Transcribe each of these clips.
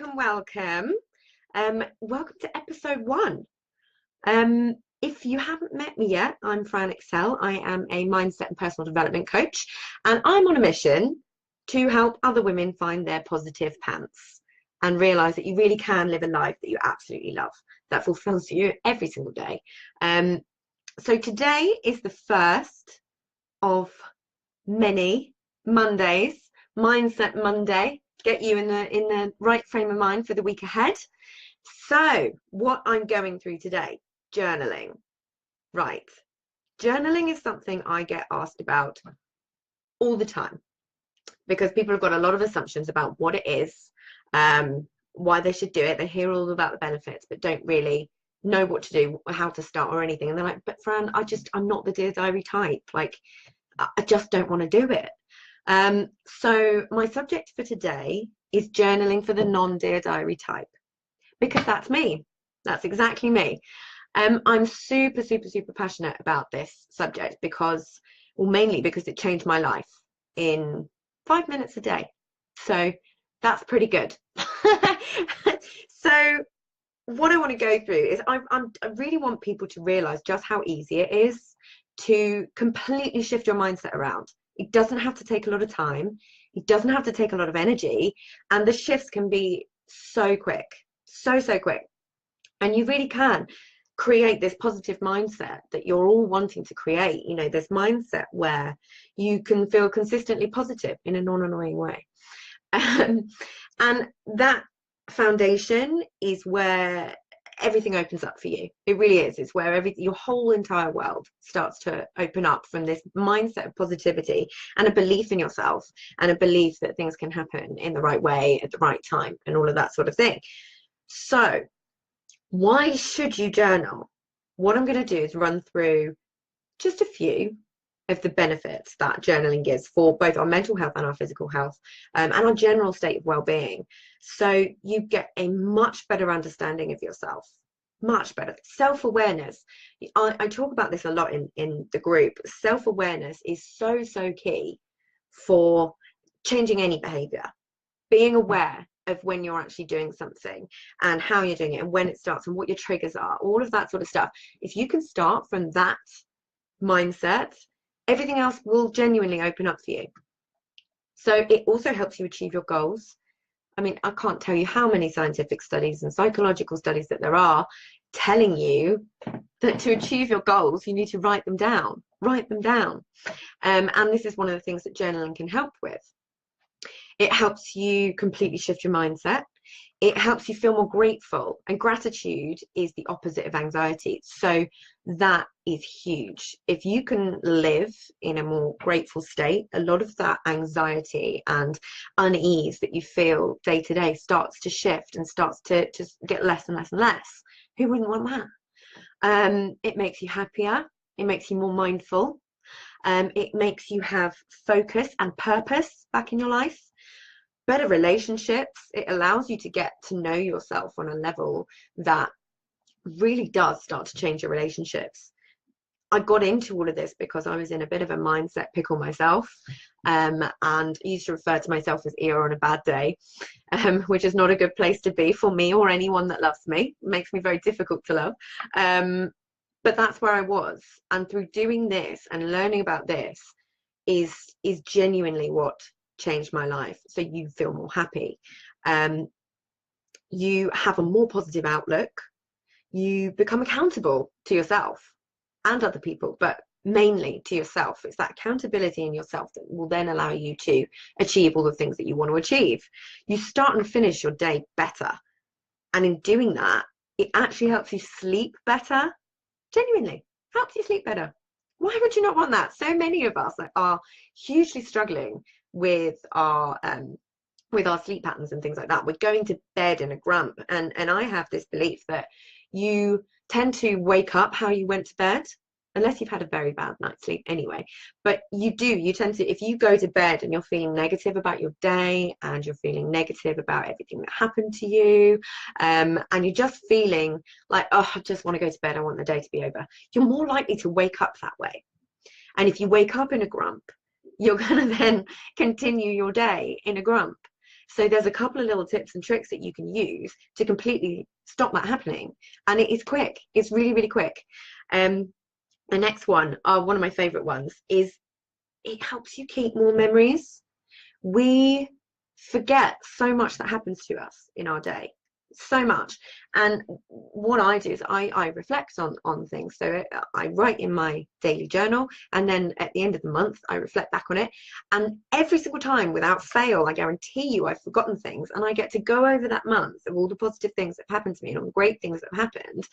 welcome. Welcome to episode 1. If you haven't met me yet, I'm Fran Excell. I am a mindset and personal development coach, and I'm on a mission to help other women find their positive pants and realize that you really can live a life that you absolutely love, that fulfills you every single day. So today is the first of many Mondays, Mindset Monday. Get you in the right frame of mind for the week ahead. So what I'm going through today, journaling. Right. Journaling is something I get asked about all the time because people have got a lot of assumptions about what it is, why they should do it. They hear all about the benefits, but don't really know what to do, how to start or anything. And they're like, but Fran, I'm not the Dear Diary type. Like, I just don't want to do it. So my subject for today is journaling for the non-Dear Diary type, because that's me. That's exactly me. I'm super passionate about this subject because, well, mainly because it changed my life in 5 minutes a day. So that's pretty good. So what I want to go through is I really want people to realize just how easy it is to completely shift your mindset around. It doesn't have to take a lot of time. It doesn't have to take a lot of energy. And the shifts can be so quick, so quick. And you really can create this positive mindset that you're all wanting to create. You know, this mindset where you can feel consistently positive in a non-annoying way. And that foundation is where everything opens up for you. It really is. It's where your whole entire world starts to open up from this mindset of positivity and a belief in yourself and a belief that things can happen in the right way at the right time and all of that sort of thing. So why should you journal? What I'm going to do is run through just a few of the benefits that journaling gives for both our mental health and our physical health, and our general state of well-being. So you get a much better understanding of yourself, much better. Self-awareness. I talk about this a lot in the group. Self-awareness is so key for changing any behavior. Being aware of when you're actually doing something and how you're doing it and when it starts and what your triggers are, all of that sort of stuff. If you can start from that mindset, everything else will genuinely open up for you. So it also helps you achieve your goals. I mean, I can't tell you how many scientific studies and psychological studies that there are telling you that to achieve your goals, you need to write them down. And this is one of the things that journaling can help with. It helps you completely shift your mindset. It helps you feel more grateful, and gratitude is the opposite of anxiety. So that is huge. If you can live in a more grateful state, a lot of that anxiety and unease that you feel day to day starts to shift and starts to just get less and less. Who wouldn't want that? It makes you happier. It makes you more mindful. It makes you have focus and purpose back in your life. Better relationships. It allows you to get to know yourself on a level that really does start to change your relationships. I got into all of this because I was in a bit of a mindset pickle myself, and I used to refer to myself as Eeyore on a bad day, which is not a good place to be for me or anyone that loves me. It makes me very difficult to love. But that's where I was. And through doing this and learning about this is genuinely what changed my life. So you feel more happy. You have a more positive outlook. You become accountable to yourself and other people, but mainly to yourself. It's that accountability in yourself that will then allow you to achieve all the things that you want to achieve. You start and finish your day better. And in doing that, it actually helps you sleep better. Genuinely helps you sleep better. Why would you not want that? So many of us are hugely struggling with our sleep patterns and things like that. We're going to bed in a grump, and I have this belief that you tend to wake up how you went to bed, unless you've had a very bad night's sleep anyway. But you tend to, if you go to bed and you're feeling negative about your day and you're feeling negative about everything that happened to you, and you're just feeling like, oh, I just want to go to bed, I want the day to be over, you're more likely to wake up that way. And if you wake up in a grump, you're going to then continue your day in a grump. So there's a couple of little tips and tricks that you can use to completely stop that happening. And it is quick. It's really, really quick. The next one, one of my favorite ones, is it helps you keep more memories. We forget so much that happens to us in our day, so much. And what I do is I reflect on things. So I write in my daily journal, and then at the end of the month I reflect back on it, and every single time without fail, I guarantee you I've forgotten things, and I get to go over that month of all the positive things that have happened to me and all the great things that have happened,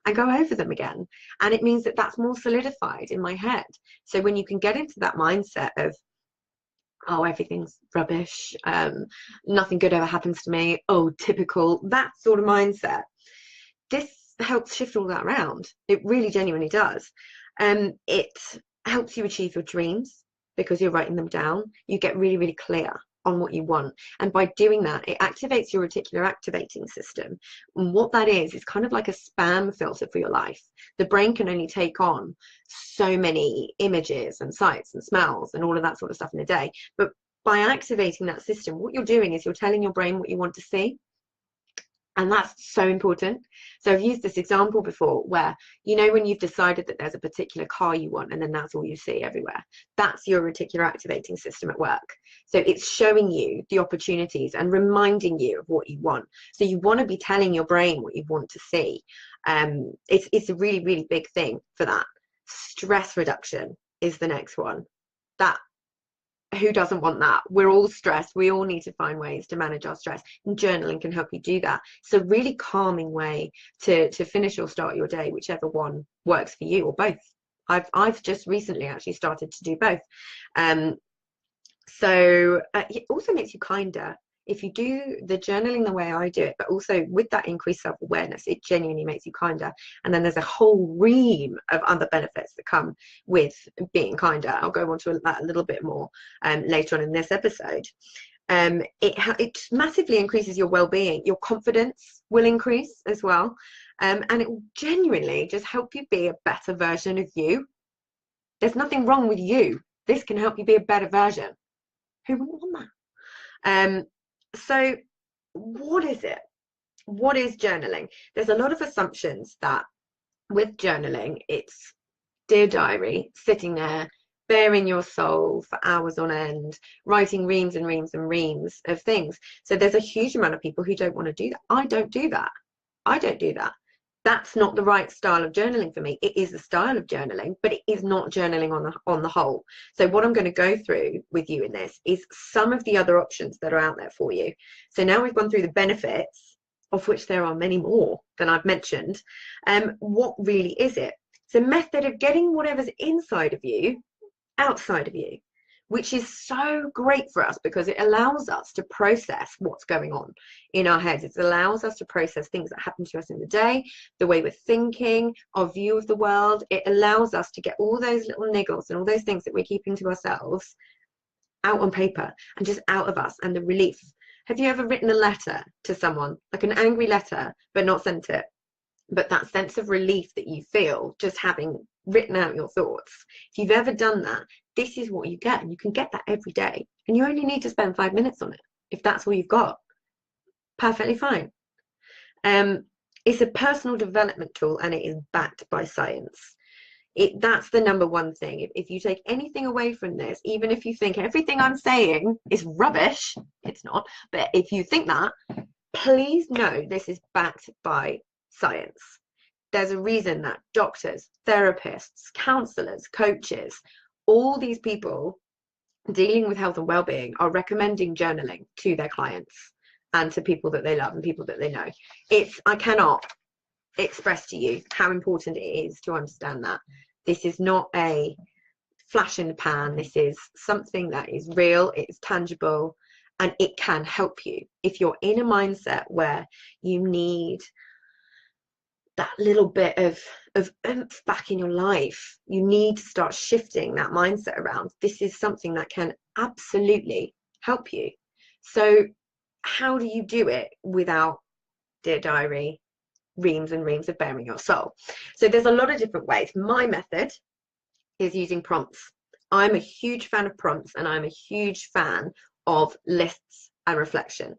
and go over them again. And it means that that's more solidified in my head. So when you can get into that mindset of, oh, everything's rubbish, nothing good ever happens to me, oh, typical, that sort of mindset, this helps shift all that around. It really genuinely does. It helps you achieve your dreams because you're writing them down. You get really, really clear on what you want, and by doing that, it activates your reticular activating system. And what that is kind of like a spam filter for your life. The brain can only take on so many images and sights and smells and all of that sort of stuff in a day, but by activating that system, what you're doing is you're telling your brain what you want to see. And that's so important. So I've used this example before where, you know, when you've decided that there's a particular car you want and then that's all you see everywhere, that's your reticular activating system at work. So it's showing you the opportunities and reminding you of what you want. So you want to be telling your brain what you want to see. It's a really, really big thing for that. Stress reduction is the next one. That, who doesn't want that? We're all stressed. We all need to find ways to manage our stress, and journaling can help you do that. It's a really calming way to finish or start your day, whichever one works for you, or both. I've just recently actually started to do both. So it also makes you kinder if you do the journaling the way I do it, but also with that increased self-awareness, it genuinely makes you kinder. And then there's a whole ream of other benefits that come with being kinder. I'll go on to that a little bit more later on in this episode. It massively increases your well-being. Your confidence will increase as well, and it will genuinely just help you be a better version of you. There's nothing wrong with you. This can help you be a better version. Who wouldn't want that? So what is it? What is journaling? There's a lot of assumptions that with journaling, it's dear diary, sitting there, bearing your soul for hours on end, writing reams and reams and reams of things. So there's a huge amount of people who don't want to do that. I don't do that. I don't do that. That's not the right style of journaling for me. It is a style of journaling, but it is not journaling on the whole. So what I'm going to go through with you in this is some of the other options that are out there for you. So now we've gone through the benefits, of which there are many more than I've mentioned. What really is it? It's a method of getting whatever's inside of you outside of you, which is so great for us because it allows us to process what's going on in our heads. It allows us to process things that happen to us in the day, the way we're thinking, our view of the world. It allows us to get all those little niggles and all those things that we're keeping to ourselves out on paper and just out of us, and the relief. Have you ever written a letter to someone, like an angry letter, but not sent it? But that sense of relief that you feel just having written out your thoughts, if you've ever done that, this is what you get, and you can get that every day, and you only need to spend 5 minutes on it. If that's all you've got, perfectly fine. It's a personal development tool, and it is backed by science. That's the number one thing. If you take anything away from this, even if you think everything I'm saying is rubbish, it's not, but if you think that, please know this is backed by science. There's a reason that doctors, therapists, counselors, coaches, all these people dealing with health and well-being are recommending journaling to their clients and to people that they love and people that they know. I cannot express to you how important it is to understand that this is not a flash in the pan. This is something that is real, it's tangible, and it can help you if you're in a mindset where you need that little bit of oomph back in your life. You need to start shifting that mindset around. This is something that can absolutely help you. So how do you do it without, dear diary, reams and reams of bearing your soul? So there's a lot of different ways. My method is using prompts. I'm a huge fan of prompts, and I'm a huge fan of lists and reflection.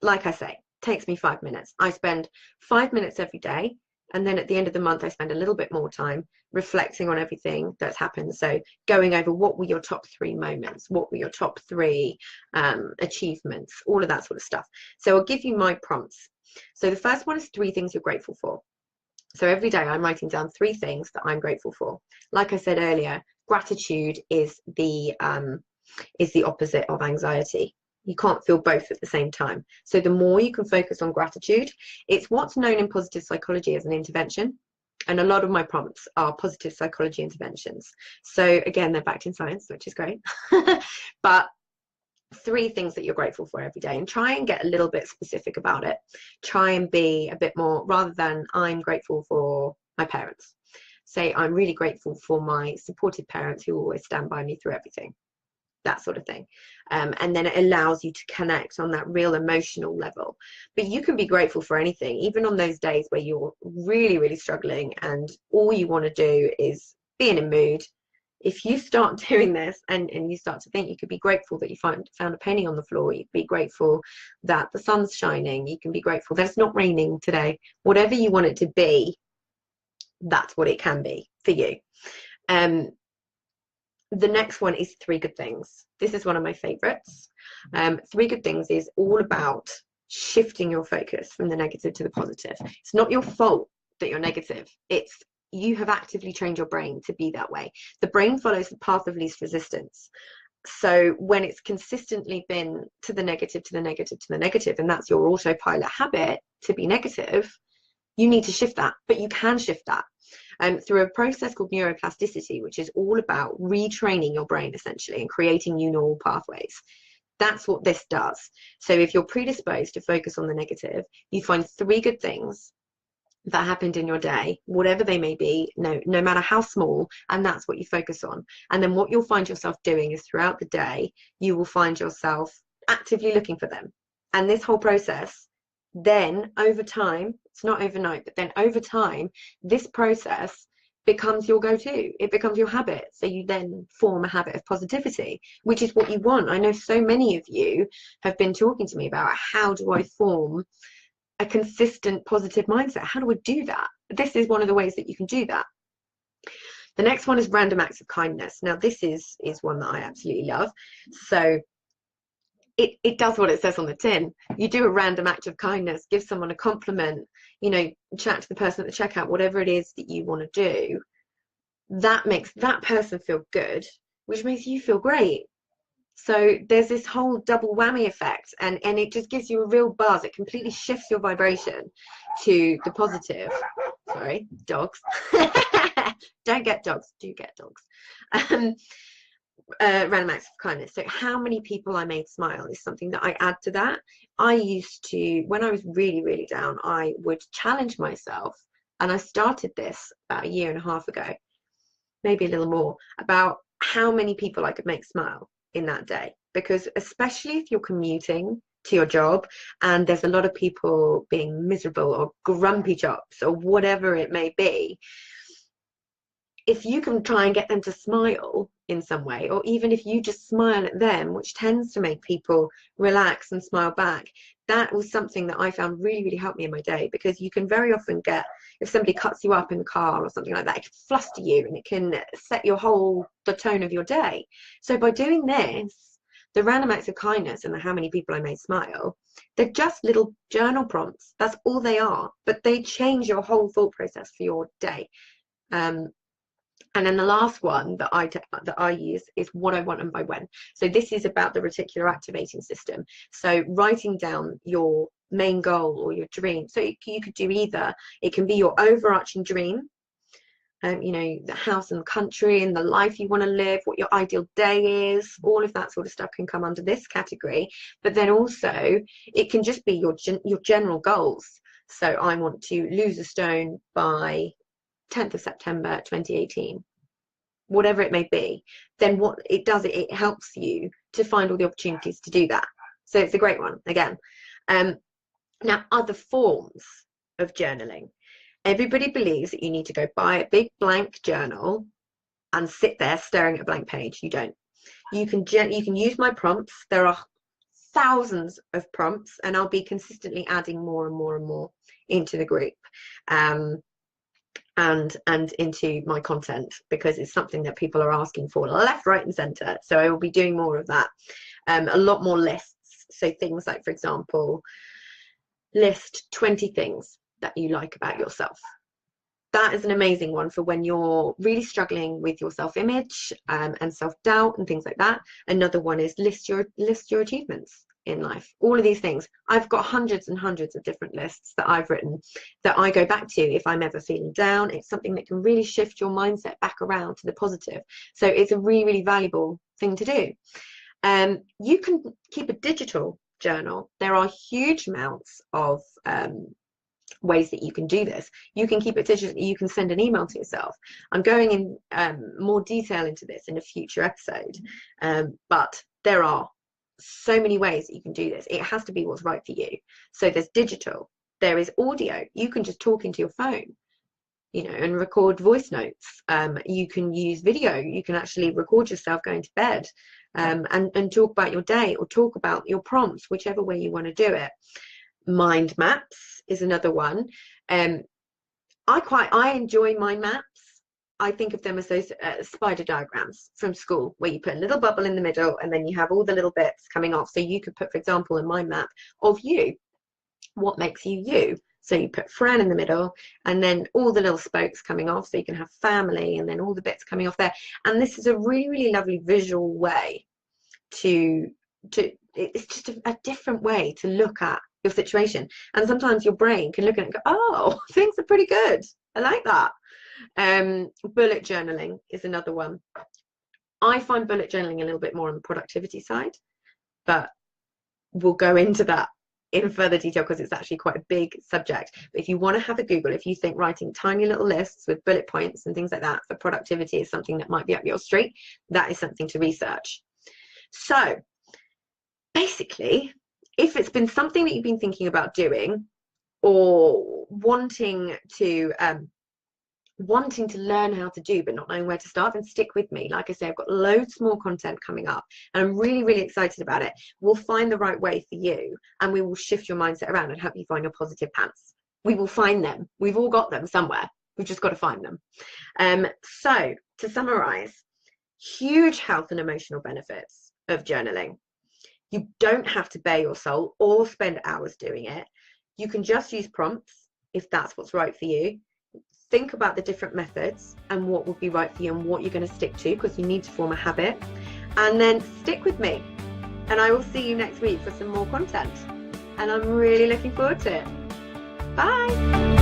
Like I say, takes me 5 minutes. I spend 5 minutes every day, and then at the end of the month I spend a little bit more time reflecting on everything that's happened. So going over what were your top 3 moments, what were your top 3 achievements, all of that sort of stuff. So I'll give you my prompts. So the first one is 3 things you're grateful for. So every day I'm writing down 3 things that I'm grateful for. Like I said earlier, gratitude is the opposite of anxiety. You can't feel both at the same time. So the more you can focus on gratitude, it's what's known in positive psychology as an intervention. And a lot of my prompts are positive psychology interventions. So again, they're backed in science, which is great. But 3 things that you're grateful for every day, and try and get a little bit specific about it. Try and be a bit more, rather than I'm grateful for my parents, say I'm really grateful for my supportive parents who always stand by me through everything, that sort of thing. And then it allows you to connect on that real emotional level. But you can be grateful for anything, even on those days where you're really, really struggling and all you want to do is be in a mood. If you start doing this and you start to think, you could be grateful that you found a penny on the floor. You could be grateful that the sun's shining. You can be grateful that it's not raining today. Whatever you want it to be, that's what it can be for you. The next one is 3 good things. This is one of my favorites. 3 good things is all about shifting your focus from the negative to the positive. It's not your fault that you're negative. It's you have actively trained your brain to be that way. The brain follows the path of least resistance. So when it's consistently been to the negative, to the negative, to the negative, and that's your autopilot habit to be negative, you need to shift that. But you can shift that through a process called neuroplasticity, which is all about retraining your brain essentially and creating new neural pathways. That's what this does. So if you're predisposed to focus on the negative, you find 3 good things that happened in your day, whatever they may be, no matter how small, and that's what you focus on. And then what you'll find yourself doing is throughout the day, you will find yourself actively looking for them. And this whole process, then over time, it's not overnight, but then over time, this process becomes your go-to. It becomes your habit. So you then form a habit of positivity, which is what you want. I know so many of you have been talking to me about, how do I form a consistent positive mindset? How do I do that? This is one of the ways that you can do that. The next one is random acts of kindness. Now this is one that I absolutely love. So it does what it says on the tin. You do a random act of kindness, give someone a compliment, chat to the person at the checkout, whatever it is that you want to do. That makes that person feel good, which makes you feel great. So there's this whole double whammy effect, and it just gives you a real buzz. It completely shifts your vibration to the positive. Sorry, dogs. Don't get dogs, do get dogs. Random acts of kindness. So how many people I made smile is something that I add to that. I used to, when I was really, really down, I would challenge myself, and I started this about 1.5 years ago, maybe a little more, about how many people I could make smile in that day. Because especially if you're commuting to your job and there's a lot of people being miserable or grumpy chops or whatever it may be, if you can try and get them to smile in some way, or even if you just smile at them, which tends to make people relax and smile back, that was something that I found really, really helped me in my day. Because you can very often get, if somebody cuts you up in the car or something like that, it can fluster you and it can set the tone of your day. So by doing this, the random acts of kindness and the how many people I made smile, they're just little journal prompts. That's all they are, but they change your whole thought process for your day. And then the last one that I use is what I want and by when. So this is about the reticular activating system. So writing down your main goal or your dream. So you could do either. It can be your overarching dream, the house and country and the life you want to live, what your ideal day is. All of that sort of stuff can come under this category. But then also it can just be your general goals. So I want to lose a stone by 10th of September 2018, whatever it may be. Then what it does, it helps you to find all the opportunities to do that. So it's a great one again. Now, other forms of journaling. Everybody believes that you need to go buy a big blank journal and sit there staring at a blank page. You don't. You can use my prompts. There are thousands of prompts, and I'll be consistently adding more and more and more into the group. And into my content, because it's something that people are asking for left, right and center. So I will be doing more of that. A lot more lists. So things like, for example, list 20 things that you like about yourself. That is an amazing one for when you're really struggling with your self-image and self-doubt and things like that. Another one is list your achievements in life. All of these things. I've got hundreds and hundreds of different lists that I've written that I go back to if I'm ever feeling down. It's something that can really shift your mindset back around to the positive. So it's a really, really valuable thing to do. You can keep a digital journal. There are huge amounts of ways that you can do this. You can keep it digital. You can send an email to yourself. I'm going in more detail into this in a future episode, but there are so many ways that you can do this. It has to be what's right for you. So there's digital, there is audio. You can just talk into your phone, you know, and record voice notes. You can use video. You can actually record yourself going to bed, and talk about your day, or talk about your prompts, whichever way you want to do it. Mind maps is another one. I enjoy mind maps. I think of them as those spider diagrams from school, where you put a little bubble in the middle and then you have all the little bits coming off. So you could put, for example, a mind map of you. What makes you you? So you put Fran in the middle and then all the little spokes coming off. So you can have family and then all the bits coming off there. And this is a really, really lovely visual way it's just a different way to look at your situation. And sometimes your brain can look at it and go, oh, things are pretty good. I like that. Bullet journaling is another one. I find bullet journaling a little bit more on the productivity side, but we'll go into that in further detail because it's actually quite a big subject. But if you want to have a Google, if you think writing tiny little lists with bullet points and things like that for productivity is something that might be up your street, that is something to research. So basically, if it's been something that you've been thinking about doing, or wanting to learn how to do but not knowing where to start, then stick with me. Like I say, I've got loads more content coming up and I'm really, really excited about it. We'll find the right way for you and we will shift your mindset around and help you find your positive pants. We will find them. We've all got them somewhere. We've just got to find them. So to summarize, huge health and emotional benefits of journaling. You don't have to bare your soul or spend hours doing it. You can just use prompts if that's what's right for you. Think about the different methods and what would be right for you and what you're going to stick to, because you need to form a habit. And then stick with me. And I will see you next week for some more content. And I'm really looking forward to it. Bye.